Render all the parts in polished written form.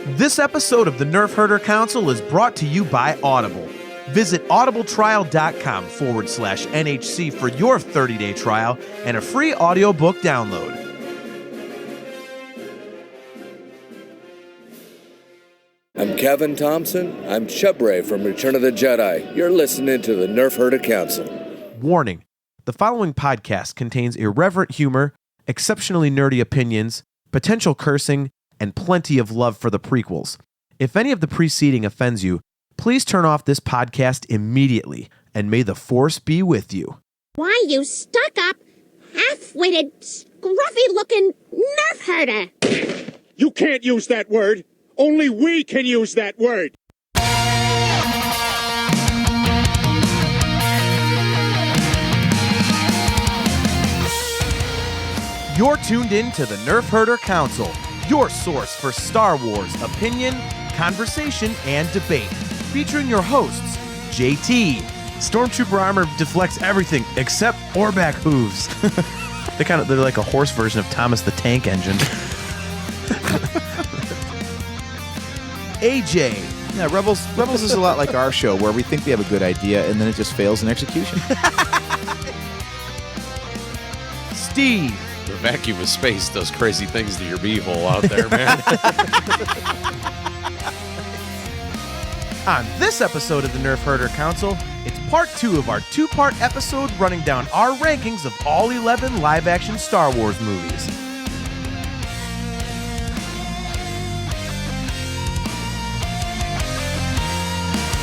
This episode of the Nerf Herder Council is brought to you by Audible. Visit audibletrial.com/NHC for your 30-day trial and a free audiobook download. I'm Kevin Thompson. I'm Chubray from Return of the Jedi. You're listening to the Nerf Herder Council. Warning: the following podcast contains irreverent humor, exceptionally nerdy opinions, potential cursing, and plenty of love for the prequels. If any of the preceding offends you, please turn off this podcast immediately, and may the Force be with you. Why, you stuck-up, half-witted, scruffy-looking nerf herder! You can't use that word! Only we can use that word! You're tuned in to the Nerf Herder Council, your source for Star Wars opinion, conversation, and debate. Featuring your hosts, JT. Stormtrooper armor deflects everything except Orback hooves. They're like a horse version of Thomas the Tank Engine. AJ. Yeah, Rebels is a lot like our show, where we think we have a good idea and then it just fails in execution. Steve. The vacuum of space does crazy things to your beehole out there, man. On this episode of the Nerf Herder Council, it's part 2 of our 2-part episode running down our rankings of all 11 live-action Star Wars movies.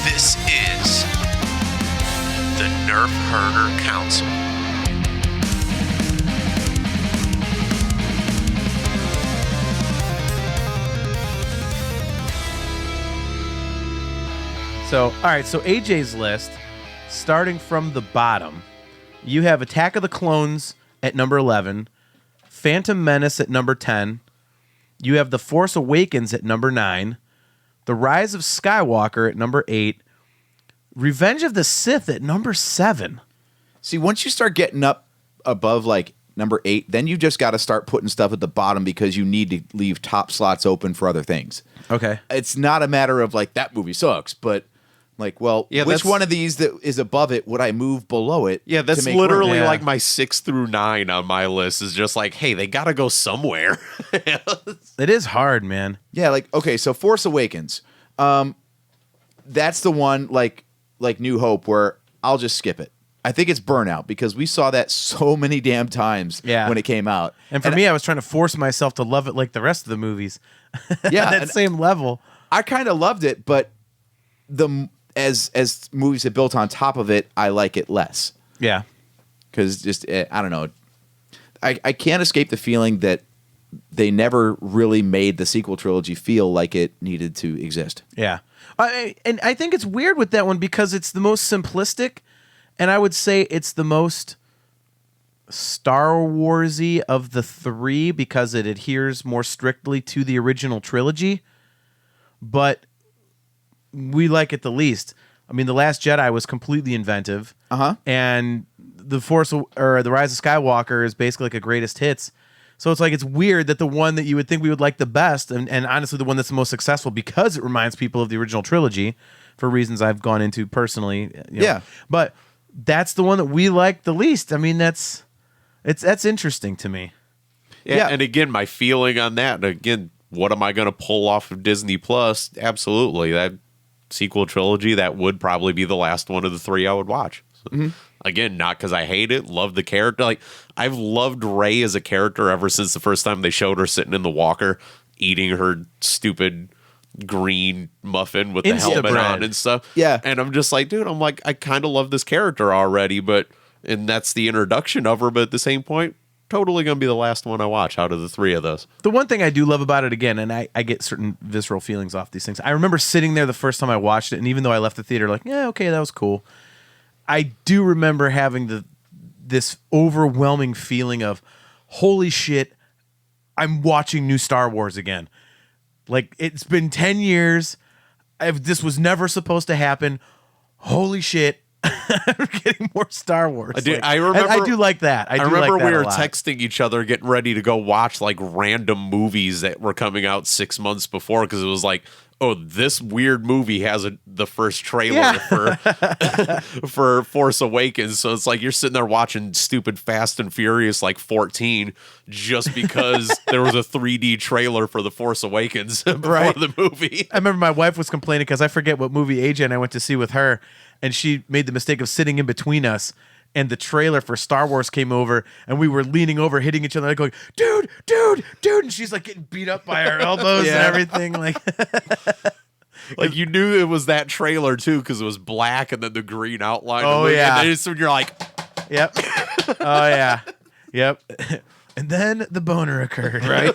This is the Nerf Herder Council. So, all right, so AJ's list, starting from the bottom, you have Attack of the Clones at number 11, Phantom Menace at number 10, you have The Force Awakens at number 9, The Rise of Skywalker at number 8, Revenge of the Sith at number 7. See, once you start getting up above like number 8, then you just got to start putting stuff at the bottom because you need to leave top slots open for other things. Okay. It's not a matter of like, that movie sucks, but like, well, Yeah, which one of these that is above it would I move below it? Yeah, that's to make literally room? like my 6 through 9 on my list is just like, hey, they got to go somewhere. It is hard, man. Yeah, like, okay, so Force Awakens. That's the one like New Hope where I'll just skip it. I think it's Burnout because we saw that so many damn times when it came out. And for me, I was trying to force myself to love it like the rest of the movies. Yeah, At that same level. I kind of loved it, but as movies that built on top of it, I like it less. Yeah. Because just, I don't know. I can't escape the feeling that they never really made the sequel trilogy feel like it needed to exist. Yeah. And I think it's weird with that one because it's the most simplistic, and I would say it's the most Star Wars-y of the 3 because it adheres more strictly to the original trilogy, but we like it the least. I mean, The Last Jedi was completely inventive, and The Rise of Skywalker is basically like a greatest hits. So it's like it's weird that the one that you would think we would like the best, and honestly the one that's the most successful because it reminds people of the original trilogy for reasons I've gone into personally. Yeah. But that's the one that we like the least. I mean, that's interesting to me. Yeah, and again, my feeling on that, again, what am I going to pull off of Disney Plus? Absolutely. That sequel trilogy, that would probably be the last one of the 3 I would watch. So, again, not because I hate it, love the character. Like, I've loved Rey as a character ever since the first time they showed her sitting in the walker, eating her stupid green muffin with the helmet on and stuff. Yeah. And I'm just like, dude, I kind of love this character already, and that's the introduction of her, but at the same point, totally going to be the last one I watch out of the 3 of those. The one thing I do love about it, again, and I get certain visceral feelings off these things. I remember sitting there the first time I watched it, and even though I left the theater like, yeah, okay, that was cool, I do remember having this overwhelming feeling of, holy shit, I'm watching new Star Wars again. Like, it's been 10 years. This was never supposed to happen. Holy shit, We're getting more Star Wars. I remember. I do like that. I do remember like that we a were lot. texting each other, getting ready to go watch like random movies that were coming out 6 months before because it was like, oh, this weird movie has the first trailer for Force Awakens. So it's like you're sitting there watching stupid Fast and Furious like 14 just because there was a 3D trailer for the Force Awakens before the movie. I remember my wife was complaining because I forget what movie AJ and I went to see with her, and she made the mistake of sitting in between us. And the trailer for Star Wars came over, and we were leaning over, hitting each other, like going, "Dude, dude, dude!" And she's like getting beat up by our elbows and everything. Like you knew it was that trailer too because it was black and then the green outline. Oh, and yeah. then you're like, "Yep, oh yeah, yep." And then the boner occurred, right?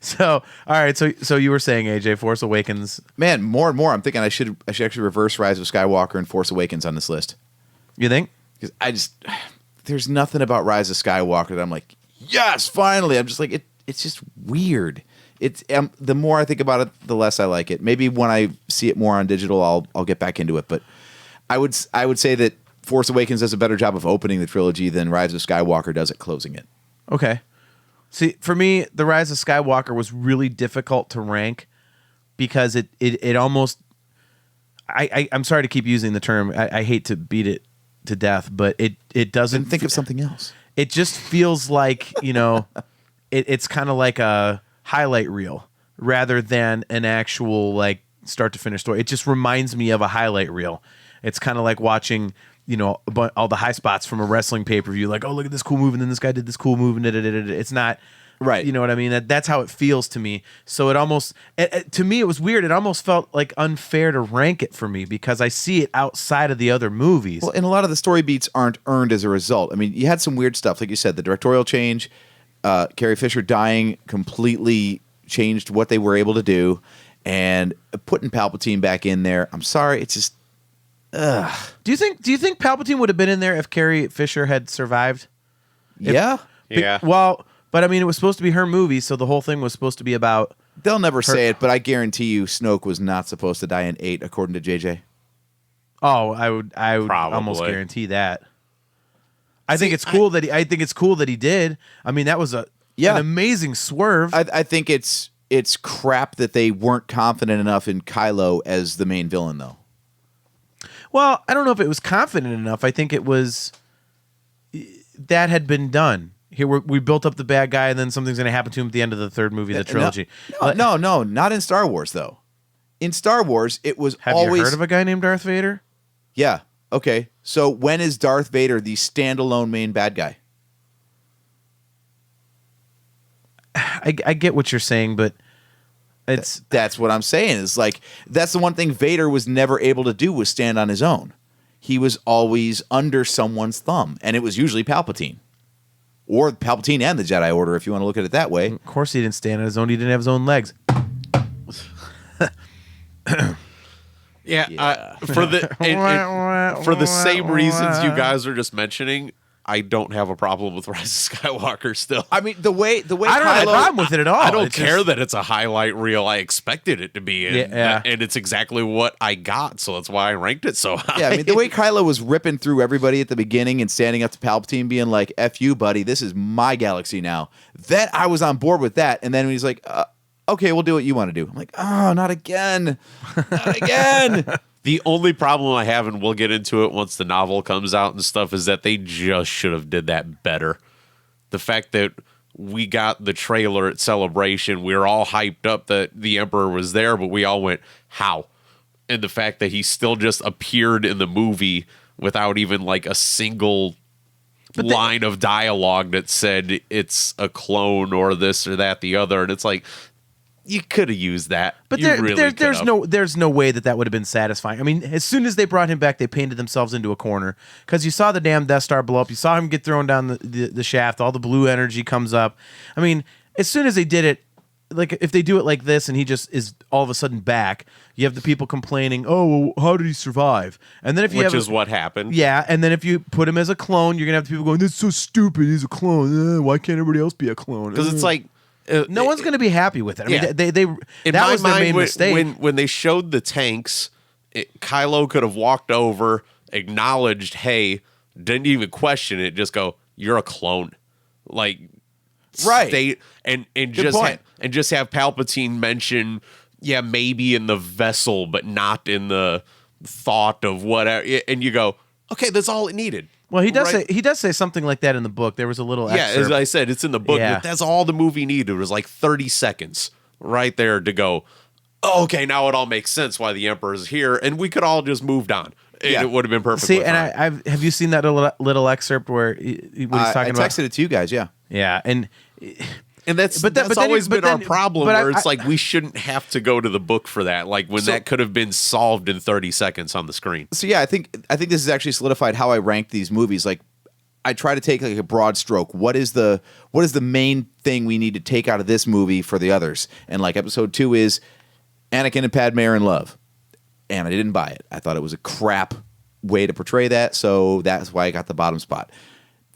So, all right. So you were saying, AJ, Force Awakens. Man, more and more, I'm thinking I should actually reverse Rise of Skywalker and Force Awakens on this list. You think? Because there's nothing about Rise of Skywalker that I'm like, yes, finally. I'm just like, it's just weird. It's the more I think about it, the less I like it. Maybe when I see it more on digital, I'll get back into it. But I would say that Force Awakens does a better job of opening the trilogy than Rise of Skywalker does at closing it. Okay. See, for me, the Rise of Skywalker was really difficult to rank because it almost. I'm sorry to keep using the term. I hate to beat it to death, but it doesn't. Then think of something else. It just feels like, it's kind of like a highlight reel rather than an actual like start to finish story. It just reminds me of a highlight reel. It's kind of like watching, all the high spots from a wrestling pay-per-view. Like, oh, look at this cool move, and then this guy did this cool move, and it's not. Right. You know what I mean? That's how it feels to me. So it almost, to me, it was weird. It almost felt like unfair to rank it for me because I see it outside of the other movies. Well, and a lot of the story beats aren't earned as a result. I mean, you had some weird stuff. Like you said, the directorial change, Carrie Fisher dying completely changed what they were able to do. And putting Palpatine back in there, I'm sorry, it's just, ugh. Do you think Palpatine would have been in there if Carrie Fisher had survived? Yeah. yeah. Well, but I mean, it was supposed to be her movie, so the whole thing was supposed to be about. They'll never say it, but I guarantee you Snoke was not supposed to die in 8, according to JJ. Oh, I would Probably. almost guarantee that. I think it's cool that he did. I mean, that was an amazing swerve. I think it's crap that they weren't confident enough in Kylo as the main villain, though. Well, I don't know if it was confident enough. I think it was that had been done. Here we built up the bad guy, and then something's going to happen to him at the end of the third movie, the trilogy. No, not in Star Wars though. In Star Wars, it was Have always. you heard of a guy named Darth Vader? Yeah. Okay. So when is Darth Vader the standalone main bad guy? I get what you're saying, but That's what I'm saying. Is like that's the one thing Vader was never able to do was stand on his own. He was always under someone's thumb, and it was usually Palpatine. Or Palpatine and the Jedi Order, if you want to look at it that way. of course he didn't stand on his own. He didn't have his own legs. Yeah. For the same reasons you guys are just mentioning, I don't have a problem with Rise of Skywalker still. I mean, the way I don't have a problem with it at all. I don't It's care just- that it's a highlight reel. I expected it to be, and it's exactly what I got, so that's why I ranked it so high. Yeah, I mean, the way Kylo was ripping through everybody at the beginning and standing up to Palpatine being like, F you, buddy, this is my galaxy now. That I was on board with that. And then when he's like, okay, we'll do what you want to do. I'm like, oh, not again. Not again. The only problem I have, and we'll get into it once the novel comes out and stuff, is that they just should have did that better. The fact that we got the trailer at Celebration, we were all hyped up that the Emperor was there, but we all went, how? And the fact that he still just appeared in the movie without even like a single line of dialogue that said it's a clone or this or that, the other. And it's like, you could have used that. But You really there's could've. there's no way that would have been satisfying. I mean, as soon as they brought him back, they painted themselves into a corner because you saw the damn Death Star blow up. You saw him get thrown down the shaft. All the blue energy comes up. I mean, as soon as they did it, like if they do it like this and he just is all of a sudden back, you have the people complaining, "Oh, well, how did he survive?" And then if you Which have is what happened. Yeah, and then if you put him as a clone, you're gonna have the people going, "That's so stupid. He's a clone. Why can't everybody else be a clone?" Because it's like no one's going to be happy with it. I Yeah. mean, they in that my was their mind, main mistake. when they showed the tanks, Kylo could have walked over acknowledged, hey, didn't even question it, just go, you're a clone. Like, Right. Stay, and just point. and just have Palpatine mention, yeah, maybe in the vessel, but not in the thought of whatever. And you go, okay, that's all it needed. Well, he does Right. say something like that in the book. There was a little Yeah, excerpt. as I said, it's in the book. Yeah. But that's all the movie needed. It was like 30 seconds right there to go, oh, okay, now it all makes sense why the Emperor is here, and we could all just moved on. And Yeah. it would have been perfectly See, fine. and have you seen that little excerpt where when he's I talking about? texted it to you guys. Yeah. Yeah, and And that's But then- that's but then always you- but been our then- problem, but where I- it's like we shouldn't have to go to the book for that. Like when that could have been solved in 30 seconds on the screen. So yeah, I think this has actually solidified how I rank these movies. Like, I try to take like a broad stroke. What is the main thing we need to take out of this movie for the others? And like episode 2 is Anakin and Padme are in love, and I didn't buy it. I thought it was a crap way to portray that, so that's why I got the bottom spot.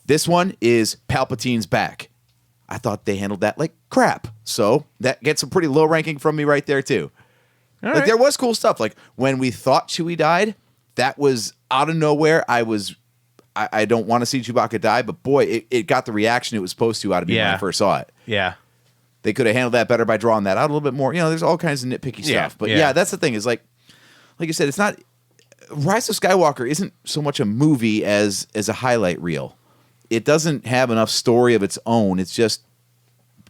This one is Palpatine's back. I thought they handled that like crap, so that gets a pretty low ranking from me right there too. All Like right. there was cool stuff. Like when we thought Chewie died, that was out of nowhere. I don't want to see Chewbacca die, but boy, it got the reaction it was supposed to out of me when Yeah. I first saw it. yeah, They could have handled that better by drawing that out a little bit more. You know, there's all kinds of nitpicky Yeah, stuff. But yeah. yeah, that's the thing is like you said, it's not Rise of Skywalker isn't so much a movie as a highlight reel. It doesn't have enough story of its own. It's just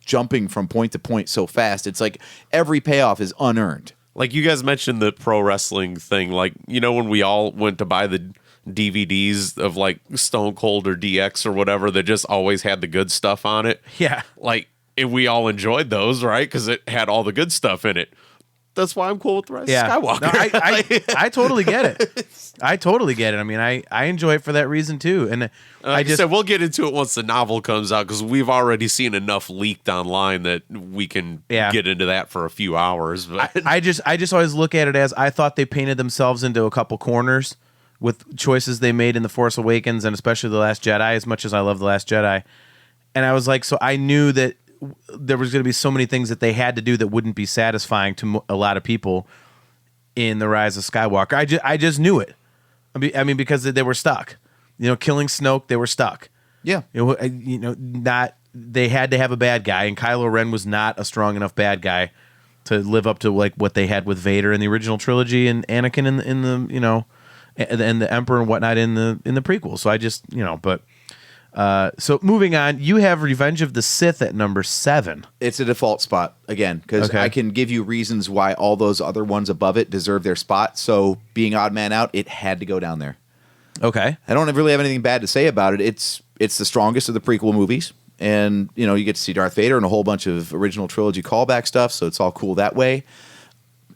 jumping from point to point so fast. It's like every payoff is unearned. Like you guys mentioned the pro wrestling thing. Like, you know, when we all went to buy the DVDs of like Stone Cold or DX or whatever that just always had the good stuff on it. yeah. Like, and we all enjoyed those, right? Because it had all the good stuff in it. That's why I'm cool with the Rise Yeah, of Skywalker. No, I totally get it. I totally get it. I mean, I enjoy it for that reason too. And Like I just said, we'll get into it once the novel comes out because we've already seen enough leaked online that we can Yeah. get into that for a few hours. But I just always look at it as I thought they painted themselves into a couple corners with choices they made in The Force Awakens and especially The Last Jedi, as much as I love The Last Jedi. And I was like, so I knew that there was going to be so many things that they had to do that wouldn't be satisfying to a lot of people in The Rise of Skywalker. I just knew it. I mean, because they were stuck. You know, killing Snoke, they were stuck. Yeah. Not they had to have a bad guy, and Kylo Ren was not a strong enough bad guy to live up to like what they had with Vader in the original trilogy and Anakin in the and the Emperor and whatnot in the prequel. So I just but so moving on, you have Revenge of the Sith at number 7. It's a default spot again because Okay. I can give you reasons why all those other ones above it deserve their spot. So being odd man out, it had to go down there. Okay. I don't really have anything bad to say about it. It's the strongest of the prequel movies, and you get to see Darth Vader and a whole bunch of original trilogy callback stuff. So it's all cool that way.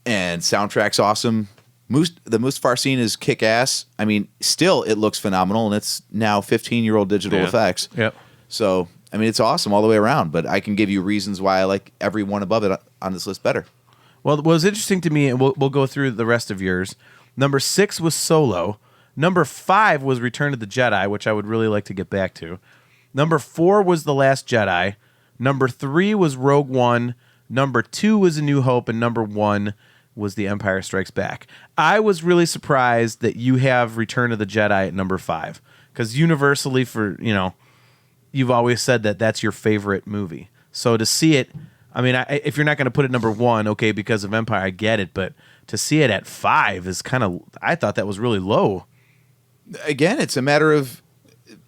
And soundtrack's awesome. The Mustafar scene is kick ass. I mean, still it looks phenomenal, and it's now 15-year-old digital Yeah. effects. Yep. So I mean, it's awesome all the way around. But I can give you reasons why I like every one above it on this list better. Well, what was interesting to me, and we'll go through the rest of yours. Number 6 was Solo. Number 5 was Return of the Jedi, which I would really like to get back to. Number 4 was The Last Jedi. Number 3 was Rogue One. Number 2 was A New Hope, and number 1 was The Empire Strikes Back. I was really surprised that you have Return of the Jedi at number 5, because universally you've always said that that's your favorite movie. So to see it, I mean, if you're not going to put it number 1, okay, because of Empire, I get it, but to see it at 5 is kind of, I thought that was really low. Again, it's a matter of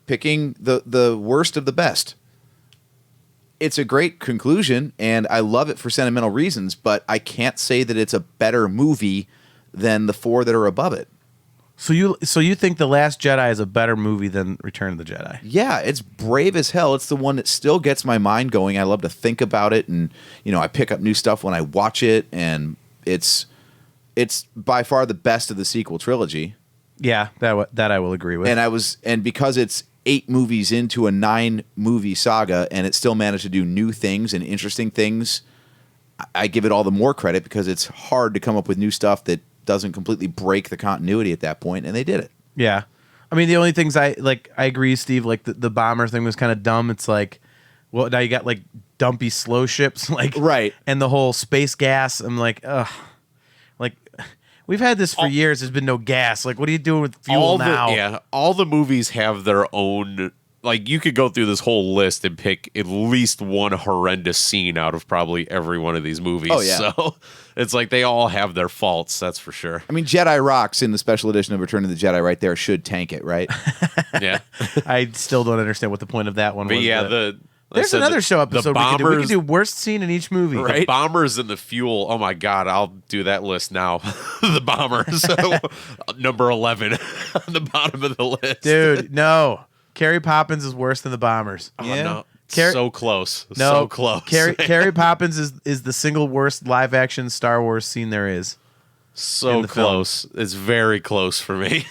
picking the worst of the best. It's a great conclusion, and I love it for sentimental reasons, but I can't say that it's a better movie than the 4 that are above it. So you think The Last Jedi is a better movie than Return of the Jedi? Yeah, it's brave as hell. It's the one that still gets my mind going. I love to think about it, and I pick up new stuff when I watch it, and it's by far the best of the sequel trilogy. Yeah, that I will agree with. And because it's 8 movies into a 9-movie saga, and it still managed to do new things and interesting things, I give it all the more credit because it's hard to come up with new stuff that doesn't completely break the continuity at that point, and they did it. Yeah. I mean, the only things I agree, Steve, like the bomber thing was kind of dumb. It's like, well, now you got like dumpy slow ships, like, Right. and the whole space gas. I'm like, ugh. Like, We've had this for years. There's been no gas. Like, what are you doing with fuel now? All the movies have their own. Like, you could go through this whole list and pick at least one horrendous scene out of probably every one of these movies. Oh, yeah. So it's like they all have their faults, that's for sure. I mean, Jedi Rocks in the special edition of Return of the Jedi right there should tank it, right? Yeah. I still don't understand what the point of that one But was. yeah, there's another show episode we can do worst scene in each movie. The bombers and the fuel. Oh my God, I'll do that list now. The bombers. Number 11 on the bottom of the list. Dude, no. Carrie Poppins is worse than the bombers. Oh, no. Carrie- so close. No, So close. Carrie Poppins is the single worst live action Star Wars scene there is. So close. It's very close for me.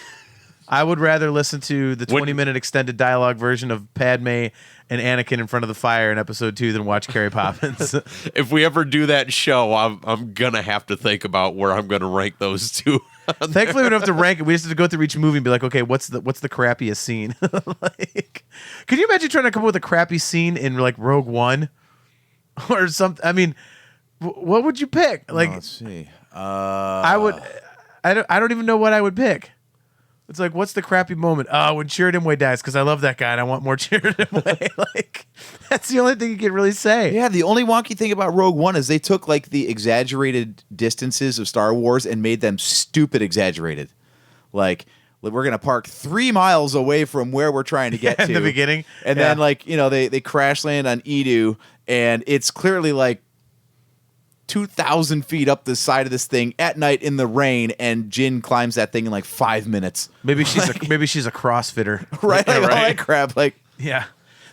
I would rather listen to the 20-minute extended dialogue version of Padme and Anakin in front of the fire in episode 2 than watch Carrie Poppins. If we ever do that show, I'm gonna have to think about where I'm gonna rank those two. Thankfully, we don't have to rank it. We just have to go through each movie and be like, okay, what's the crappiest scene? Like, could you imagine trying to come up with a crappy scene in like Rogue One or something? I mean, what would you pick? Like, Let's see. I don't even know what I would pick. It's like, what's the crappy moment? Oh, when Chirrut Imwe dies, because I love that guy and I want more Chirrut Imwe. Like, that's the only thing you can really say. Yeah, the only wonky thing about Rogue One is they took like the exaggerated distances of Star Wars and made them stupid exaggerated. Like, we're gonna park 3 miles away from where we're trying to get to in the beginning, and then like they crash land on Edu, and it's clearly like 2,000 feet up the side of this thing at night in the rain, and Jin climbs that thing in like 5 minutes. Maybe she's a CrossFitter, right? Like, all that crap. Like, yeah.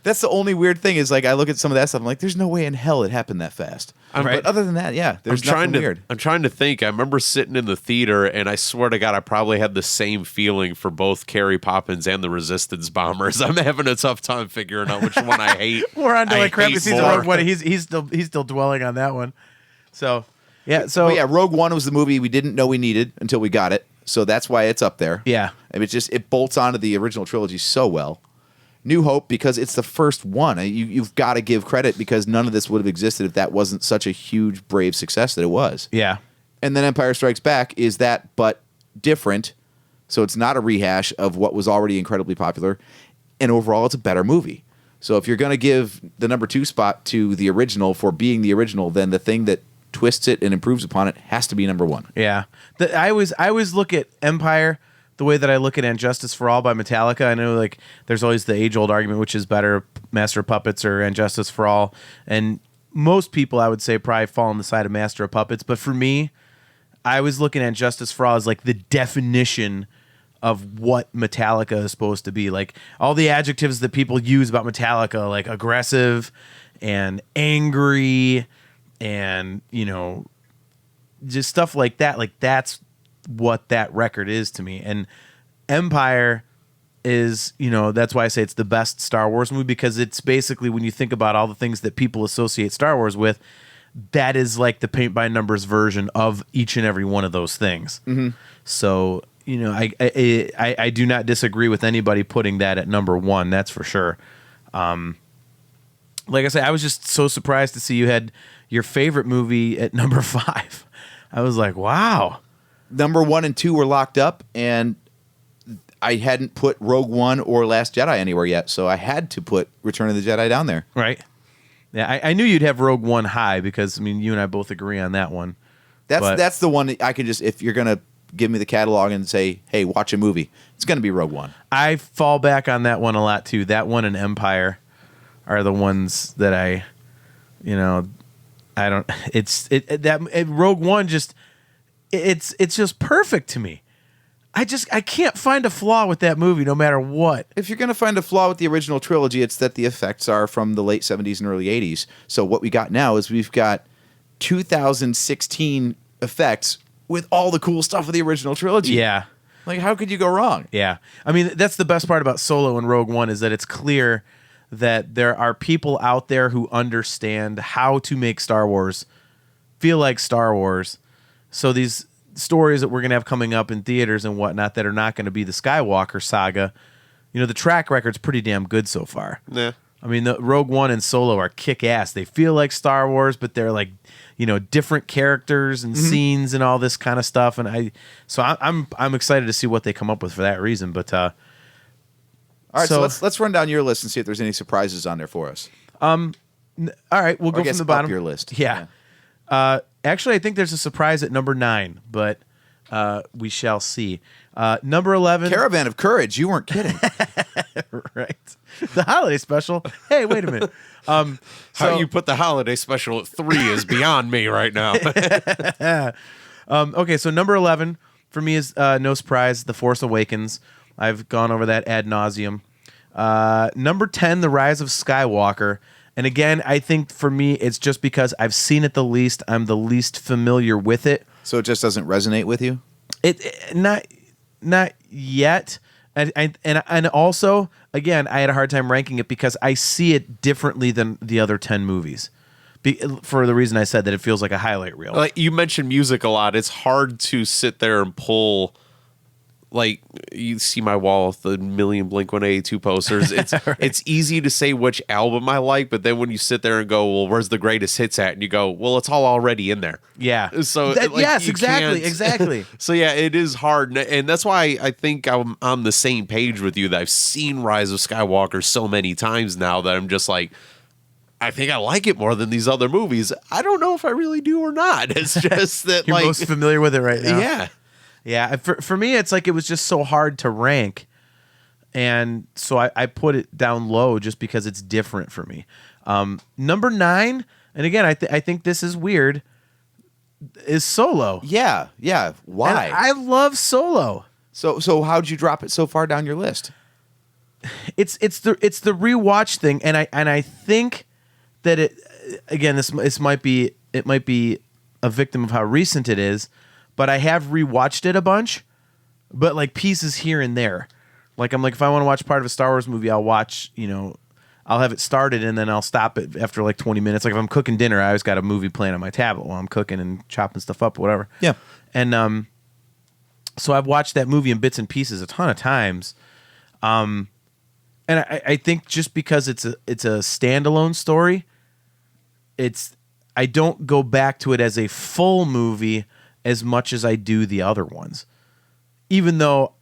That's the only weird thing is like I look at some of that stuff. I'm like, there's no way in hell it happened that fast. But other than that, yeah, there's nothing weird. I'm trying to think. I remember sitting in the theater, and I swear to God, I probably had the same feeling for both Carrie Poppins and the Resistance bombers. I'm having a tough time figuring out which one I hate. We're on to like crappy hate scenes. more. Rogue One. He's still dwelling on that one. So yeah. But yeah, Rogue One was the movie we didn't know we needed until we got it. So that's why it's up there. Yeah. I mean, it bolts onto the original trilogy so well. New Hope, because it's the first one. You've got to give credit because none of this would have existed if that wasn't such a huge, brave success that it was. Yeah. And then Empire Strikes Back is that, but different. So it's not a rehash of what was already incredibly popular. And overall, it's a better movie. So if you're going to give the number 2 spot to the original for being the original, then the thing that twists it and improves upon it has to be number 1. Yeah. I always look at Empire the way that I look at And Justice for All by Metallica. I know like there's always the age-old argument, which is better, Master of Puppets or And Justice for All. And most people, I would say, probably fall on the side of Master of Puppets. But for me, I was looking at Justice for All as like the definition of what Metallica is supposed to be. Like all the adjectives that people use about Metallica, like aggressive and angry and, just stuff like that. Like that's what that record is to me. And Empire is, that's why I say it's the best Star Wars movie, because it's basically, when you think about all the things that people associate Star Wars with, that is like the paint by numbers version of each and every one of those things. Mm-hmm. So, I do not disagree with anybody putting that at number 1. That's for sure. Like I said, I was just so surprised to see you had your favorite movie at number 5. I was like, wow. Number 1 and 2 were locked up, and I hadn't put Rogue One or Last Jedi anywhere yet, so I had to put Return of the Jedi down there. Right. Yeah, I knew you'd have Rogue One high because, you and I both agree on that one. That's the one that I can just, if you're going to give me the catalog and say, hey, watch a movie, it's going to be Rogue One. I fall back on that one a lot, too. That one and Empire are the ones that Rogue One just... It's just perfect to me. I can't find a flaw with that movie, no matter what. If you're going to find a flaw with the original trilogy, it's that the effects are from the late 70s and early 80s. So what we got now is we've got 2016 effects with all the cool stuff of the original trilogy. Yeah. Like, how could you go wrong? Yeah. I mean, that's the best part about Solo and Rogue One, is that it's clear that there are people out there who understand how to make Star Wars feel like Star Wars. So these stories that we're going to have coming up in theaters and whatnot that are not going to be the Skywalker saga, the track record's pretty damn good so far. Yeah. I mean, the Rogue One and Solo are kick ass. They feel like Star Wars, but they're like, different characters and scenes and all this kind of stuff. And I'm excited to see what they come up with for that reason. But all right, so let's run down your list and see if there's any surprises on there for us. All right, we'll go from the bottom. Up your list. Yeah. Actually, I think there's a surprise at number 9, but we shall see. Number 11, Caravan of Courage. You weren't kidding. right? The holiday special. Hey, wait a minute. How you put the holiday special at 3 is beyond me right now. Okay, so number 11 for me is no surprise, The Force Awakens. I've gone over that ad nauseum. Number 10, The Rise of Skywalker. And again, I think for me, it's just because I've seen it the least. I'm the least familiar with it. So it just doesn't resonate with you? Not yet. And also, again, I had a hard time ranking it because I see it differently than the other 10 movies. For the reason I said that it feels like a highlight reel. Like you mentioned music a lot. It's hard to sit there and pull. Like you see my wall with the million Blink-182 posters. It's right. It's easy to say which album I like, but then when you sit there and go, well, where's the greatest hits at? And you go, well, it's all already in there. Yeah. So yes, exactly. So yeah, it is hard, and that's why I think I'm on the same page with you. That I've seen Rise of Skywalker so many times now that I'm just like, I think I like it more than these other movies. I don't know if I really do or not. It's just that you're most familiar with it right now. Yeah. Yeah, for me, it's like it was just so hard to rank, and so I put it down low just because it's different for me. Number 9, and again, I think this is weird, is Solo. Yeah. Why? And I love Solo. So how'd you drop it so far down your list? It's the rewatch thing, and I think that it again this might be a victim of how recent it is. But I have rewatched it a bunch, but like pieces here and there. Like I'm like, if I want to watch part of a Star Wars movie, I'll watch, I'll have it started and then I'll stop it after like 20 minutes. Like if I'm cooking dinner, I always got a movie playing on my tablet while I'm cooking and chopping stuff up or whatever. Yeah. And so I've watched that movie in bits and pieces a ton of times. And I think just because it's a standalone story, I don't go back to it as a full movie as much as I do the other ones, even though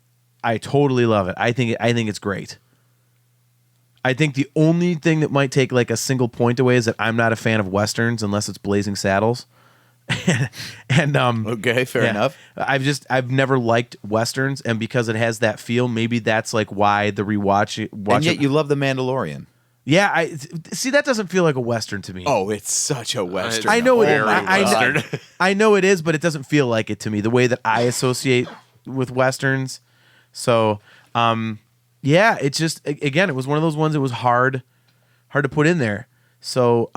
I totally love it. I think it's great. I think the only thing that might take like a single point away is that I'm not a fan of Westerns unless it's Blazing Saddles. and okay, fair enough. I've never liked Westerns, and because it has that feel, maybe that's like why the rewatch. And yet you love The Mandalorian. Yeah, I see. That doesn't feel like a Western to me. Oh, it's such a Western. I know it is. Western. I know it is, but it doesn't feel like it to me. The way that I associate with Westerns. So, yeah, it's just again, it was one of those ones that was hard to put in there. So,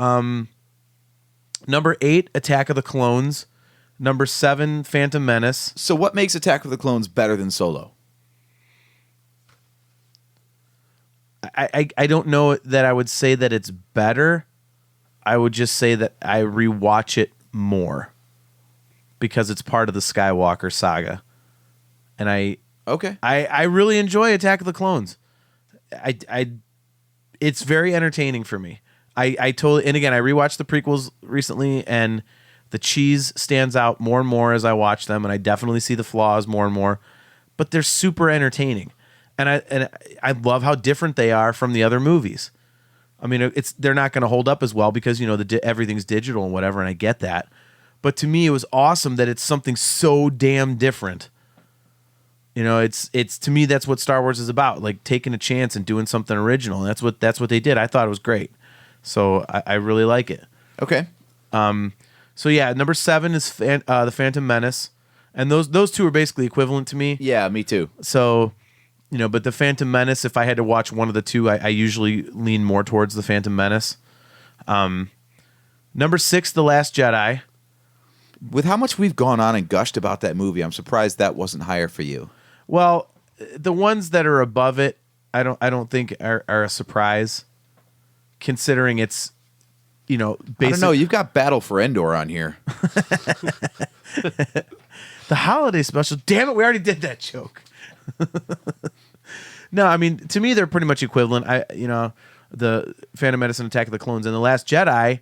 number 8, Attack of the Clones. Number 7, Phantom Menace. So, what makes Attack of the Clones better than Solo? I don't know that I would say that it's better. I would just say that I rewatch it more because it's part of the Skywalker saga. And I really enjoy Attack of the Clones. It's very entertaining for me. I totally, and again, I rewatched the prequels recently, and the cheese stands out more and more as I watch them, and I definitely see the flaws more and more, but they're super entertaining. And I love how different they are from the other movies. I mean, they're not going to hold up as well because everything's digital and whatever, and I get that. But to me, it was awesome that it's something so damn different. It's to me that's what Star Wars is about, like taking a chance and doing something original. And that's what they did. I thought it was great, so I really like it. Okay. So yeah, number 7 is the Phantom Menace, and those two are basically equivalent to me. Yeah, me too. So. But the Phantom Menace, if I had to watch one of the two, I usually lean more towards the Phantom Menace. Number 6, The Last Jedi. With how much we've gone on and gushed about that movie, I'm surprised that wasn't higher for you. Well, the ones that are above it, I don't think are a surprise, considering it's, I don't know. You've got Battle for Endor on here. The holiday special. Damn it, we already did that joke. No, I mean, to me, they're pretty much equivalent. the Phantom Menace and Attack of the Clones, and The Last Jedi.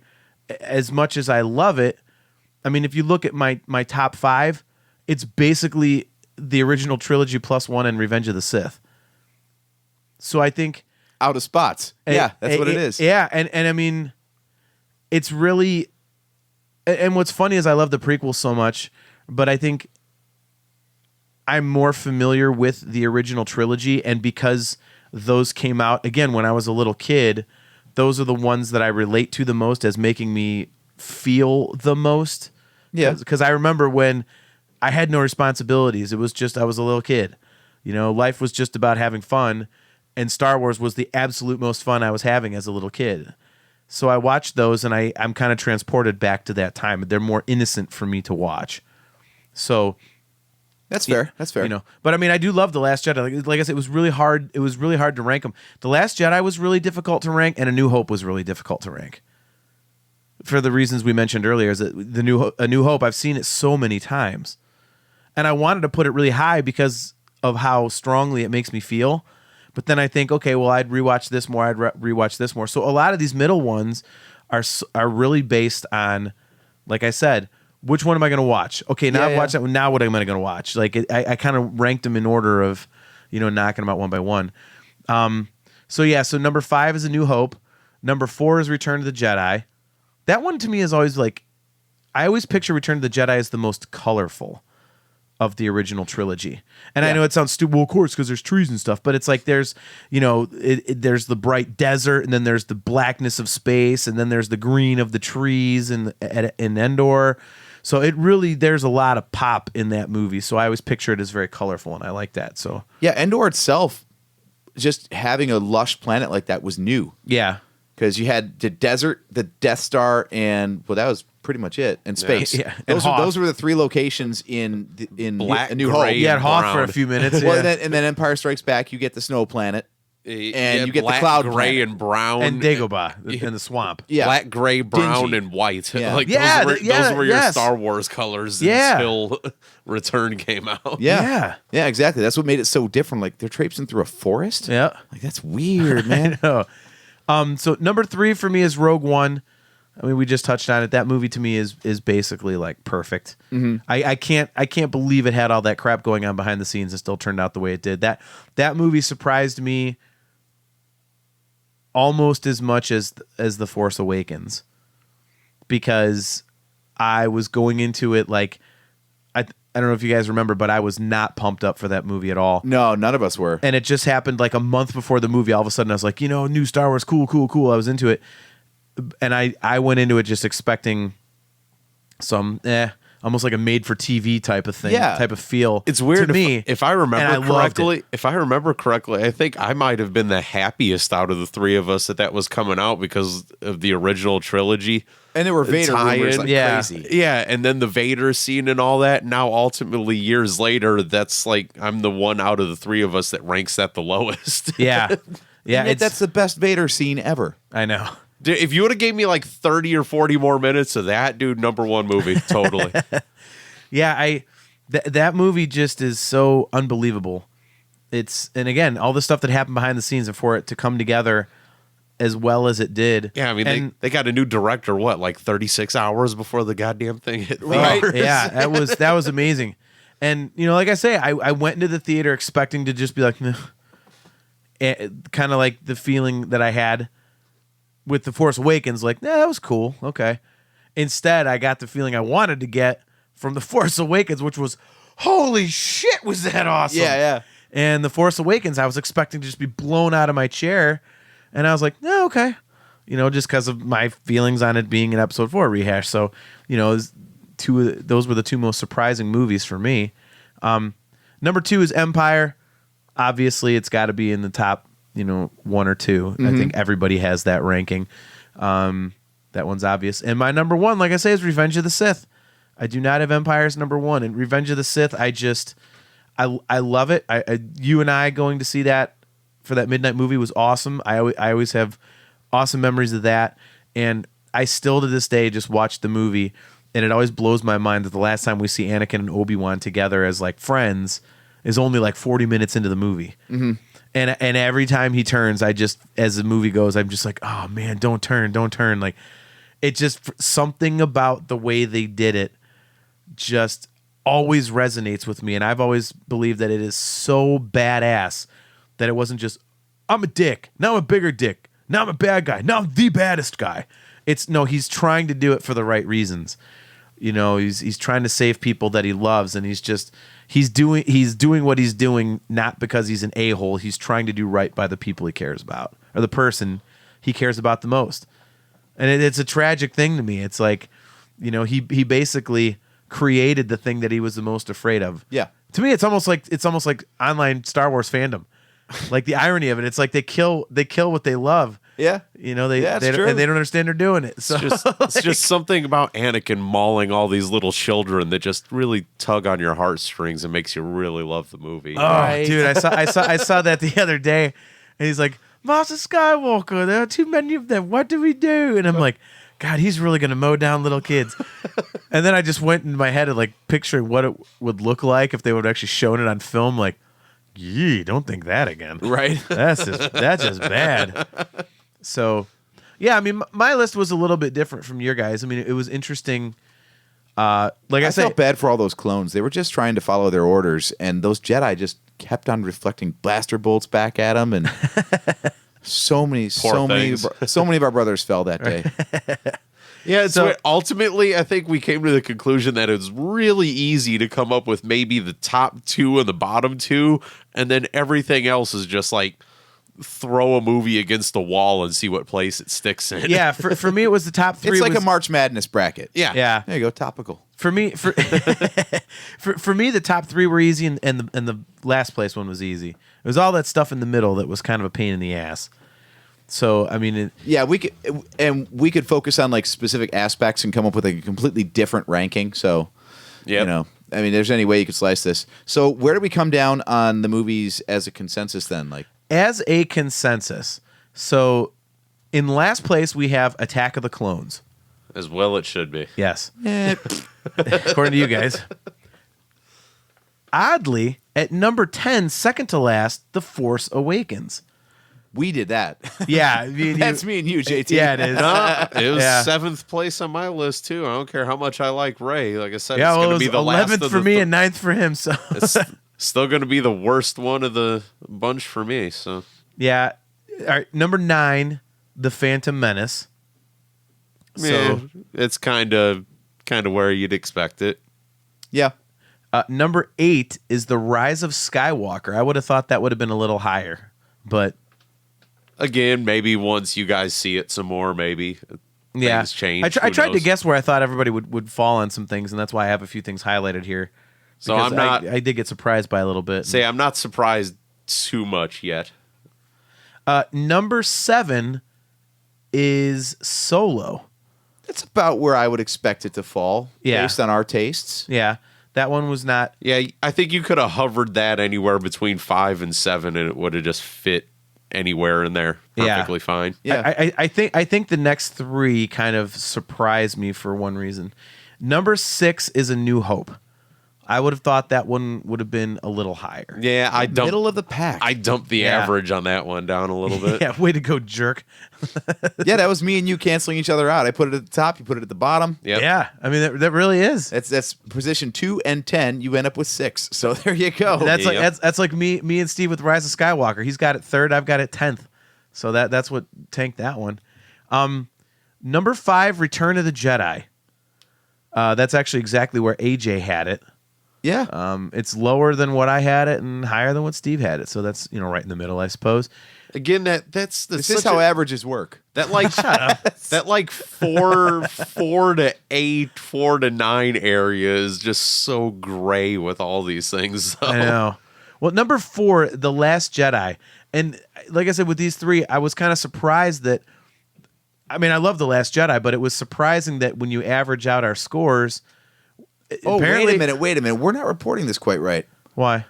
As much as I love it, I mean, if you look at my top 5, it's basically the original trilogy plus 1 and Revenge of the Sith. So I think Out of spots. Yeah, that's what it is. Yeah, and I mean, it's really. And what's funny is I love the prequels so much, but I think I'm more familiar with the original trilogy, and because those came out again when I was a little kid, those are the ones that I relate to the most as making me feel the most. Yeah. Because I remember when I had no responsibilities. It was just I was a little kid. You know, life was just about having fun, and Star Wars was the absolute most fun I was having as a little kid. So I watched those, and I'm kind of transported back to that time. They're more innocent for me to watch. So That's fair. That's fair. you know, but I mean, I do love The Last Jedi. Like I said, it was really hard. It was really hard to rank them. The Last Jedi was really difficult to rank, and A New Hope was really difficult to rank. For the reasons we mentioned earlier, is that A New Hope, I've seen it so many times, and I wanted to put it really high because of how strongly it makes me feel. But then I think, okay, well, I'd rewatch this more. I'd rewatch this more. So a lot of these middle ones are really based on, like I said, which one am I going to watch? Okay, now I've watched that one. Now what am I going to watch? Like I kind of ranked them in order of, knocking them out one by one. So number 5 is A New Hope. Number 4 is Return of the Jedi. That one to me is always like, I always picture Return of the Jedi as the most colorful of the original trilogy. And I know it sounds stupid, well, of course, because there's trees and stuff, but it's like there's, there's the bright desert, and then there's the blackness of space, and then there's the green of the trees in Endor. So it really, there's a lot of pop in that movie. So I always picture it as very colorful, and I like that. So yeah, Endor itself, just having a lush planet like that was new. yeah. Because you had the desert, the Death Star, and that was pretty much it. And space. Yeah. And Those were the 3 locations in Black, A New gray, Hope. You had Hoth for brown. a few minutes. Well, Yeah. and then Empire Strikes Back, you get the snow planet. And you get the black, cloud gray, planet. and brown, And Dagobah in the swamp. Yeah. black, gray, brown, Dingy. and white. Yeah. Like Yeah, those were your yes. Star Wars colors Yeah. until Return came out. Yeah. Yeah, exactly. That's what made it so different. Like, they're traipsing through a forest. Yeah. Like, that's weird, man. No. So number 3 for me is Rogue One. I mean, we just touched on it. That movie to me is basically like perfect. Mm-hmm. I can't believe it had all that crap going on behind the scenes and still turned out the way it did. That movie surprised me almost as much as The Force Awakens, because I was going into it like I don't know if you guys remember, but I was not pumped up for that movie at all. No, none of us were. And it just happened like a month before the movie. All of a sudden, I was like, new Star Wars, cool. I was into it. And I went into it just expecting some, almost like a made-for-TV type of thing, type of feel. It's weird to me. if I remember and I loved correctly. it. If I remember correctly, I think I might have been the happiest out of the 3 of us that was coming out because of the original trilogy. And there were Vader rumors like crazy. Yeah, and then the Vader scene and all that. Now, ultimately, years later, that's like I'm the one out of the 3 of us that ranks that the lowest. Yeah. Yeah, And yet that's the best Vader scene ever. I know. Dude, if you would have gave me like 30 or 40 more minutes of that, dude, number 1 movie, totally. Yeah, that movie just is so unbelievable. And again, all the stuff that happened behind the scenes, and for it to come together as well as it did. Yeah, I mean, they got a new director, like 36 hours before the goddamn thing hit Right. theaters? Yeah, that was amazing. And, like I say, I went into the theater expecting to just be like, kind of like the feeling that I had with The Force Awakens, like, that was cool. Okay. Instead, I got the feeling I wanted to get from The Force Awakens, which was, holy shit, was that awesome. Yeah. And The Force Awakens, I was expecting to just be blown out of my chair. And I was like, no, okay. Just because of my feelings on it being an episode 4 rehash. So, those were the 2 most surprising movies for me. Number 2 is Empire. Obviously, it's got to be in the top, 1 or 2. Mm-hmm. I think everybody has that ranking. That one's obvious. And my number 1, like I say, is Revenge of the Sith. I do not have Empire as number 1. And Revenge of the Sith, I love it. You and I going to see that for that midnight movie was awesome. I always have awesome memories of that. And I still to this day just watch the movie, and it always blows my mind that the last time we see Anakin and Obi-Wan together as like friends is only like 40 minutes into the movie. Mm-hmm. And every time he turns, I just, as the movie goes, I'm just like, oh man, don't turn. Like, it just, something about the way they did it just always resonates with me. And I've always believed that it is so badass that it wasn't just, I'm a dick, now I'm a bigger dick, now I'm a bad guy, now I'm the baddest guy. It's no, he's trying to do it for the right reasons. You know, he's trying to save people that he loves, and he's doing what he's doing not because he's an a-hole. He's trying to do right by the people he cares about, or the person he cares about the most. And it's a tragic thing to me. It's like, you know, he basically created the thing that he was the most afraid of. Yeah. To me, it's almost like online Star Wars fandom. Like the irony of it, it's like they kill what they love. Yeah. You know, they Yeah, it's don't, true. and they don't understand they're doing it. So It's just something about Anakin mauling all these little children that just really tug on your heartstrings and makes you really love the movie. oh, dude, I saw that the other day, and he's like, Master Skywalker, there are too many of them. What do we do? And I'm like, God, he's really gonna mow down little kids. And then I just went in my head and like picturing what it would look like if they would actually shown it on film. Like, yee, don't think that again. Right. That's just bad. So, yeah, I mean, my list was a little bit different from your guys. I mean, it was interesting. Like I said, felt bad for all those clones. They were just trying to follow their orders, and those Jedi just kept on reflecting blaster bolts back at them, and so many of our brothers fell that day. Yeah, so ultimately, I think we came to the conclusion that it's really easy to come up with maybe the top two and the bottom two, and then everything else is just like throw a movie against the wall and see what place it sticks in. yeah, for me, it was the top three. It's like was, a March Madness bracket. Yeah. There you go, topical. For me, for me, the top three were easy, and the last place one was easy. It was all that stuff in the middle that was kind of a pain in the ass. So I mean, we could focus on like specific aspects and come up with a completely different ranking. So, Yep. you know, I mean, there's any way you could slice this. So, where do we come down on the movies as a consensus then? Like, as a consensus, so in last place we have Attack of the Clones. As well it should be. Yes, according to you guys. Oddly, at number 10, second to last, The Force Awakens. we did that. Yeah, me and That's you. me and you, JT. Yeah, it is. No, it was Yeah. 7th place on my list too. I don't care how much I like Ray. Like I said, Yeah, it's well, going it to was be the last 11th of for the me and 9th for him. So it's still going to be the worst one of the bunch for me. So yeah, all right. Number 9, The Phantom Menace. yeah, it's kind of where you'd expect it. Yeah. Number 8 is The Rise of Skywalker. I would have thought that would have been a little higher, but Again, maybe once you guys see it some more, maybe yeah, things change. I Who tried to knows? guess where I thought everybody would fall on some things, and that's why I have a few things highlighted here. So Because I'm not I did get surprised by a little bit. say I'm not surprised too much yet. Number 7 is Solo. That's about where I would expect it to fall Yeah. based on our tastes. Yeah, that one was not. Yeah, I think you could have hovered that anywhere between 5 and 7, and it would have just fit anywhere in there perfectly fine. Yeah. I think the next 3 kind of surprised me for one reason. Number 6 is A New Hope. I would have thought that one would have been a little higher. Yeah, I dumped Middle of the pack. I dumped the Yeah. average on that one down a little bit. Yeah, way to go, jerk. Yeah, that was me and you canceling each other out. I put it at the top, you put it at the bottom. Yep. Yeah, I mean that really is. That's position 2 and 10. You end up with 6. So there you go. That's like Yep. that's like me and Steve with Rise of Skywalker. He's got it 3rd, I've got it 10th. So that's what tanked that one. Number 5, Return of the Jedi. That's actually exactly where AJ had it. Yeah. It's lower than what I had it and higher than what Steve had it. So that's right in the middle, I suppose. Again, that's This is how averages work. that like that like 4 to 8, 4 to 9 area is just so gray with all these things. So. I know. Well, number 4, The Last Jedi. And like I said, with these 3, I was kind of surprised that, I mean, I love The Last Jedi, but it was surprising that when you average out our scores, Oh, apparently, wait a minute. We're not reporting this quite right. Why?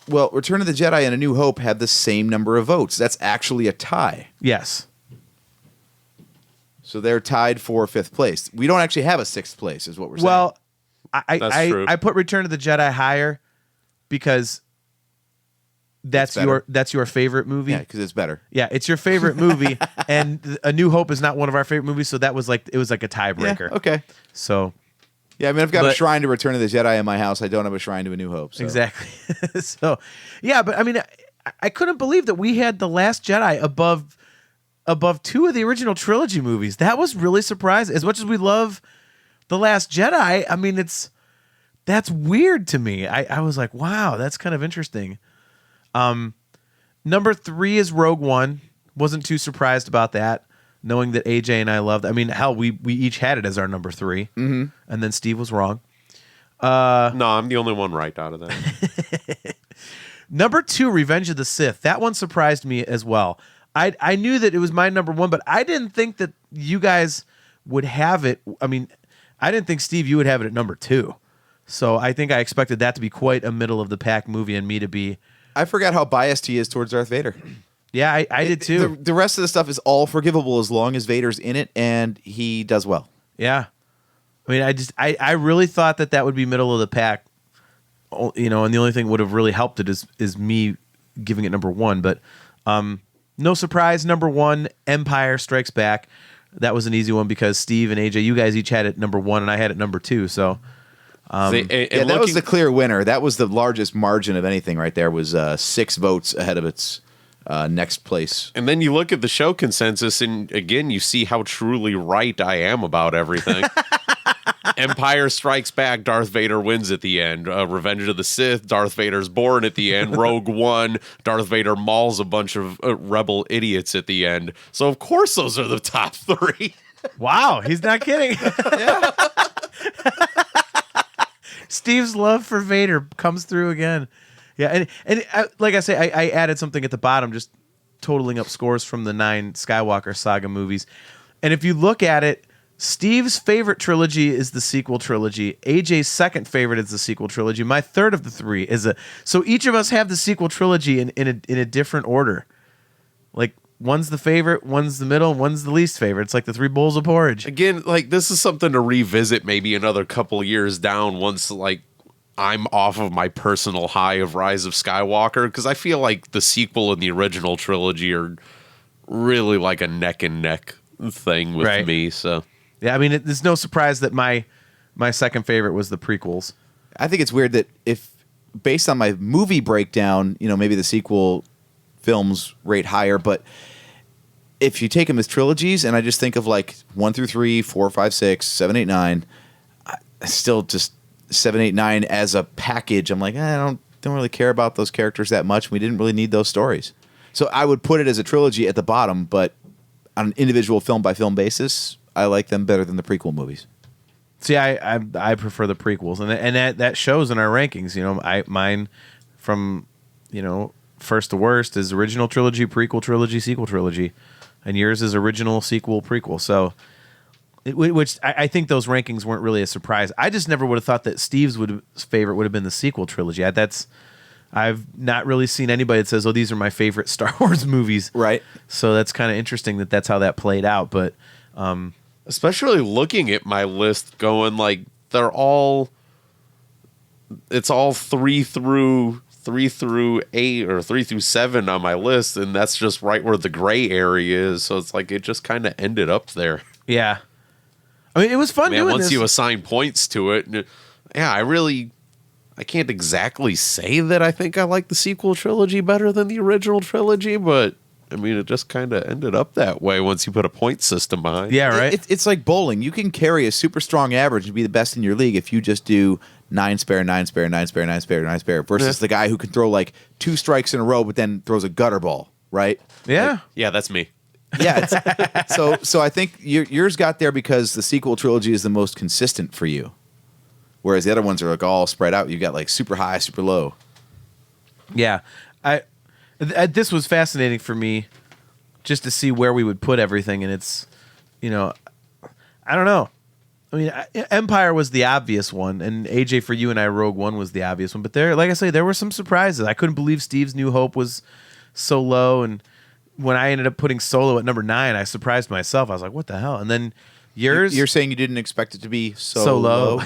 Well, Return of the Jedi and A New Hope had the same number of votes. That's actually a tie. Yes. So they're tied for 5th place. We don't actually have a 6th place, is what we're saying. Well, That's true. I put Return of the Jedi higher because that's better. your favorite movie. Yeah, because it's better. Yeah, it's your favorite movie, and A New Hope is not one of our favorite movies, so it was like a Yeah, tiebreaker. okay. So Yeah, I mean, I've got a But- shrine to Return of the Jedi in my house. I don't have a shrine to A New Hope. So. exactly. So yeah, but I mean, I couldn't believe that we had The Last Jedi above two of the original trilogy movies. That was really surprising. As much as we love The Last Jedi, I mean, that's weird to me. I was like, wow, that's kind of interesting. Number 3 is Rogue One. Wasn't too surprised about that, knowing that AJ and I loved. I mean, hell, we each had it as our number 3, and then Steve was wrong. No, I'm the only one right out of that. Number 2, Revenge of the Sith. That one surprised me as well. I knew that it was my number 1, but I didn't think that you guys would have it. I mean, I didn't think, Steve, you would have it at number 2. So I think I expected that to be quite a middle of the pack movie, and me to be. I forgot how biased he is towards Darth Vader. Yeah, I did too. The rest of the stuff is all forgivable as long as Vader's in it and he does well. Yeah. I mean, I really thought that would be middle of the pack, and the only thing would have really helped it is me giving it number 1. But no surprise, number 1, Empire Strikes Back. That was an easy one because Steve and AJ, you guys each had it number 1, and I had it number 2. So that was the clear winner. That was the largest margin of anything right there, was 6 votes ahead of its next place. And then you look at the show consensus, and again, you see how truly right I am about everything. Empire Strikes Back, Darth Vader wins at the end. Revenge of the Sith, Darth Vader's born at the end. Rogue One, Darth Vader mauls a bunch of rebel idiots at the end. So, of course, those are the top 3. wow, he's not kidding. Steve's love for Vader comes through again. Yeah, and like I say, I added something at the bottom, just totaling up scores from the 9 Skywalker saga movies. And if you look at it, Steve's favorite trilogy is the sequel trilogy. AJ's second favorite is the sequel trilogy. My third of the 3 is so each of us have the sequel trilogy in a different order. Like, one's the favorite, one's the middle, one's the least favorite. It's like the 3 bowls of porridge. Again, like, this is something to revisit maybe another couple years down once, like, I'm off of my personal high of Rise of Skywalker, because I feel like the sequel and the original trilogy are really like a neck and neck thing with me. So yeah, I mean, there's no surprise that my second favorite was the prequels. I think it's weird that if, based on my movie breakdown, maybe the sequel films rate higher, but if you take them as trilogies, and I just think of like 1 through 3, 4, 5, 6, 7, 8, 9, I still just 7, 8, 9 as a package. I'm like, I don't really care about those characters that much. We didn't really need those stories. So I would put it as a trilogy at the bottom, but on an individual film by film basis, I like them better than the prequel movies. See, I prefer the prequels, and that shows in our rankings. Mine from first to worst is original trilogy, prequel trilogy, sequel trilogy, and yours is original, sequel, prequel. So, which I think those rankings weren't really a surprise. I just never would have thought that Steve's favorite would have been the sequel trilogy. I've not really seen anybody that says, "Oh, these are my favorite Star Wars movies." Right. So that's kind of interesting that's how that played out. But especially looking at my list, going like it's all 3 through 8 or 3 through 7 on my list, and that's just right where the gray area is. So it's like it just kind of ended up there. Yeah, I mean, it was fun doing once this. you assign points to it, yeah, I can't exactly say that I think I like the sequel trilogy better than the original trilogy, but I mean, it just kind of ended up that way once you put a point system behind. Yeah, right. It's like bowling. You can carry a super strong average and be the best in your league if you just do 9 spare, 9 spare, 9 spare, 9 spare, 9 spare, versus the guy who can throw like 2 strikes in a row but then throws a gutter ball, right? Yeah. Yeah, that's me. Yeah. So I think yours got there because the sequel trilogy is the most consistent for you, whereas the other ones are like all spread out. You got like super high, super low. Yeah. This was fascinating for me just to see where we would put everything. And it's, I don't know. I mean, Empire was the obvious one. And AJ, for you and I, Rogue One was the obvious one. But like I say, there were some surprises. I couldn't believe Steve's New Hope was so low. And when I ended up putting Solo at number 9, I surprised myself. I was like, what the hell? And then yours. You're saying you didn't expect it to be so low?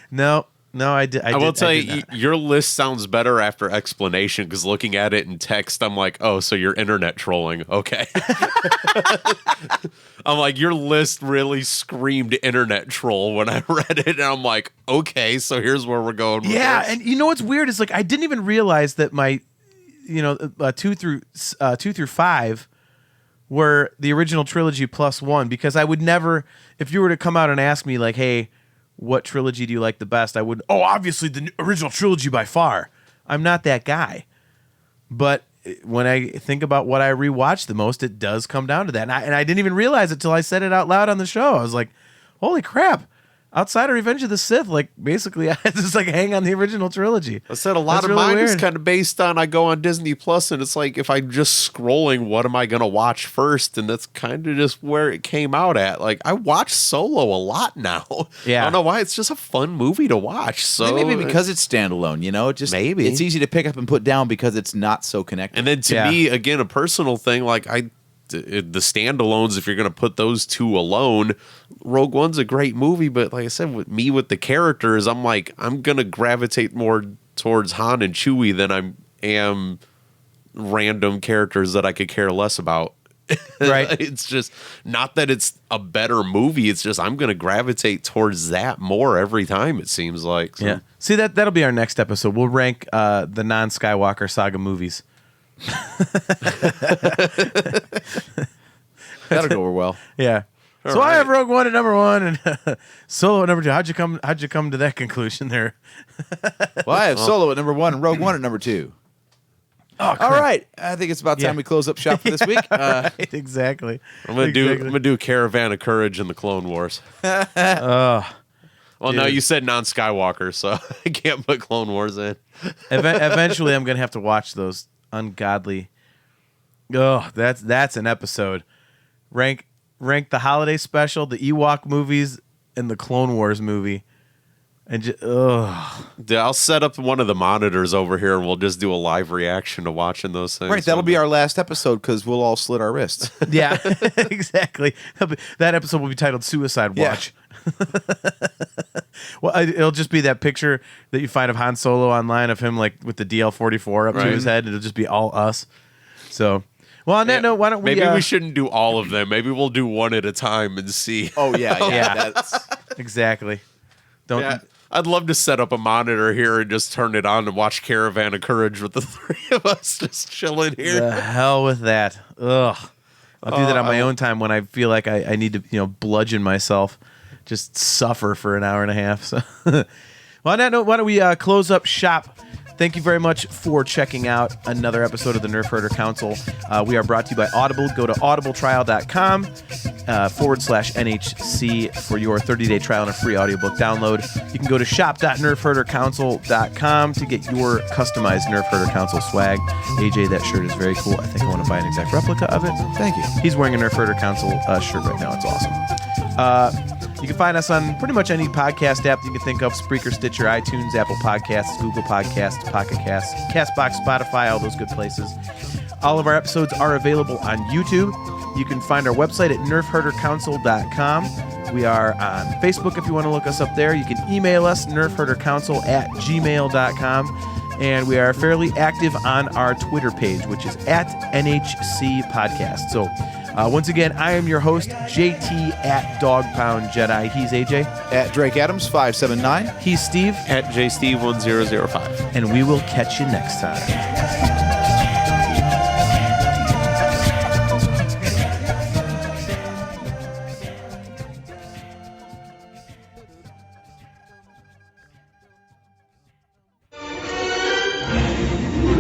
No. No, I did. I will tell did you, not. your list sounds better after explanation, because looking at it in text, I'm like, oh, so you're internet trolling. Okay. I'm like, your list really screamed internet troll when I read it. And I'm like, okay, so here's where we're going with Yeah, this. and you know what's weird is like I didn't even realize that my, 2 through 5 were the original trilogy plus 1, because I would never, if you were to come out and ask me like, hey, what trilogy do you like the best? I would, obviously the original trilogy by far. I'm not that guy. But when I think about what I rewatch the most, it does come down to that. And I didn't even realize it till I said it out loud on the show. I was like, holy crap. Outside of Revenge of the Sith, like basically I just like hang on the original trilogy. I said a lot That's of really mine is weird. kind of based on I go on Disney Plus, and it's like if I'm just scrolling, what am I going to watch first? And that's kind of just where it came out at. Like I watch Solo a lot now. Yeah. I don't know why. It's just a fun movie to watch. So Maybe because it's standalone, it just Maybe. it's easy to pick up and put down because it's not so connected. And then to Yeah. me, again, a personal thing, like the standalones, if you're going to put those two alone, Rogue One's a great movie, but like I said, with the characters, I'm like, I'm going to gravitate more towards Han and Chewie than I am random characters that I could care less about. Right. It's just not that it's a better movie. It's just I'm going to gravitate towards that more every time, it seems like. So. Yeah. See, that'll be our next episode. We'll rank the non-Skywalker saga movies. That'll go over well. Yeah. So I have Rogue One at number 1 and Solo at number 2. How'd you come to that conclusion there? Well, I have Solo at number 1 and Rogue One at number 2. Oh, All right, I think it's about time Yeah. we close up shop for this week. Right, exactly. I'm gonna do Caravan of Courage in the Clone Wars. Well, no, you said non-Skywalker, so I can't put Clone Wars in. Eventually, I'm gonna have to watch those ungodly. Oh, that's an episode. Rank the holiday special, the Ewok movies, and the Clone Wars movie, and just Dude, I'll set up one of the monitors over here, and we'll just do a live reaction to watching those things. Right, that'll be our last episode because we'll all slit our wrists. yeah, exactly. That episode will be titled Suicide Yeah. Watch. Well, it'll just be that picture that you find of Han Solo online of him like with the DL-44 up to Right. his head. It'll just be all us. So, well, on that note, why don't we? Maybe we shouldn't do all of them. Maybe we'll do one at a time and see. Oh yeah. Yeah. That's, Exactly. Don't. Yeah, I'd love to set up a monitor here and just turn it on and watch Caravan of Courage with the three of us just chilling here. The hell with that. Ugh. I'll do that on my own time when I feel like I need to, bludgeon myself, just suffer for an hour and a half. So, well, on that note, why don't we close up shop? Thank you very much for checking out another episode of the Nerf Herder Council. We are brought to you by Audible. Go to audibletrial.com/NHC for your 30-day trial and a free audiobook download. You can go to shop.nerfherdercouncil.com to get your customized Nerf Herder Council swag. AJ, that shirt is very cool. I think I want to buy an exact replica of it. thank you. He's wearing a Nerf Herder Council shirt right now. It's awesome. You can find us on pretty much any podcast app you can think of: Spreaker, Stitcher, iTunes, Apple Podcasts, Google Podcasts, Pocket Casts, CastBox, Spotify, all those good places. All of our episodes are available on YouTube. You can find our website at nerfherdercouncil.com. We are on Facebook if you want to look us up there. You can email us, nerfherdercouncil@gmail.com. And we are fairly active on our Twitter page, which is at NHC Podcast. So, once again, I am your host, JT at Dog Pound Jedi. He's AJ. At Drake Adams 579. He's Steve. At JSteve1005. And we will catch you next time.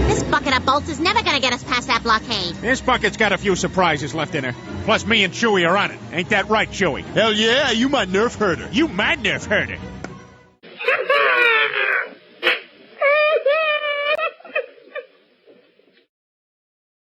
This bucket of bolts is never gonna get us past that blockade. This bucket's got a few surprises left in her. Plus, me and Chewie are on it. Ain't that right, Chewie? Hell yeah, you my Nerf herder. You my Nerf herder.